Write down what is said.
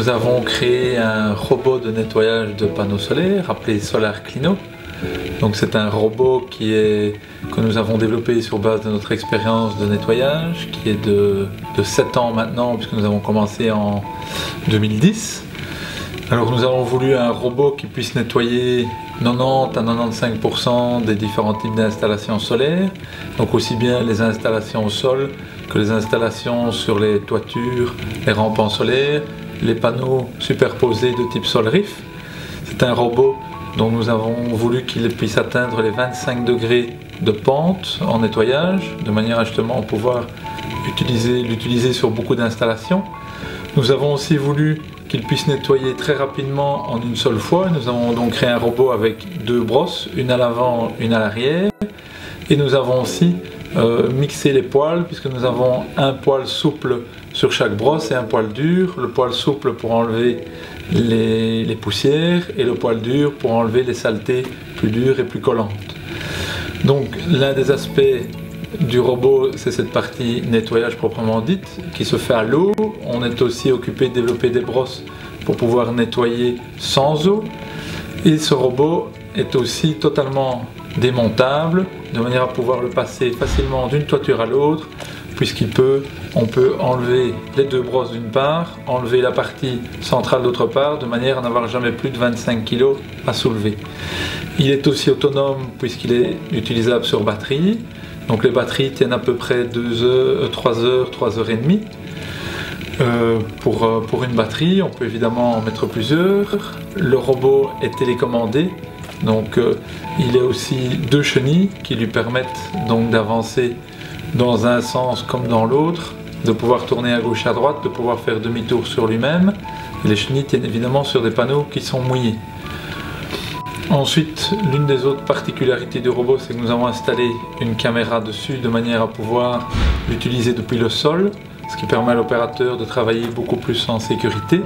nous avons créé un robot de nettoyage de panneaux solaires appelé Solar Clino. Donc c'est un robot que nous avons développé sur base de notre expérience de nettoyage, qui est de 7 ans maintenant, puisque nous avons commencé en 2010. Alors nous avons voulu un robot qui puisse nettoyer 90 à 95% des différents types d'installations solaires, donc aussi bien les installations au sol que les installations sur les toitures, les rampants solaires, les panneaux superposés de type SolRIF. C'est un robot dont nous avons voulu qu'il puisse atteindre les 25 degrés de pente en nettoyage, de manière à justement pouvoir l'utiliser sur beaucoup d'installations. Nous avons aussi voulu qu'il puisse nettoyer très rapidement en une seule fois. Nous avons donc créé un robot avec 2 brosses, une à l'avant, une à l'arrière. Et nous avons aussi mixé les poils, puisque nous avons un poil souple sur chaque brosse et un poil dur. Le poil souple pour enlever les poussières et le poil dur pour enlever les saletés plus dures et plus collantes. Donc l'un des aspects du robot, c'est cette partie nettoyage proprement dite qui se fait à l'eau. On est aussi occupé de développer des brosses pour pouvoir nettoyer sans eau. Et ce robot est aussi totalement démontable de manière à pouvoir le passer facilement d'une toiture à l'autre, on peut enlever les 2 brosses d'une part, enlever la partie centrale d'autre part, de manière à n'avoir jamais plus de 25 kg à soulever. Il est aussi autonome puisqu'il est utilisable sur batterie. Donc les batteries tiennent à peu près 3 heures, 3 heures et demie. Pour une batterie, on peut évidemment en mettre plusieurs. Le robot est télécommandé, donc il a aussi 2 chenilles qui lui permettent donc d'avancer dans un sens comme dans l'autre, de pouvoir tourner à gauche à droite, de pouvoir faire demi-tour sur lui-même. Et les chenilles tiennent évidemment sur des panneaux qui sont mouillés. Ensuite, l'une des autres particularités du robot, c'est que nous avons installé une caméra dessus de manière à pouvoir l'utiliser depuis le sol, ce qui permet à l'opérateur de travailler beaucoup plus en sécurité.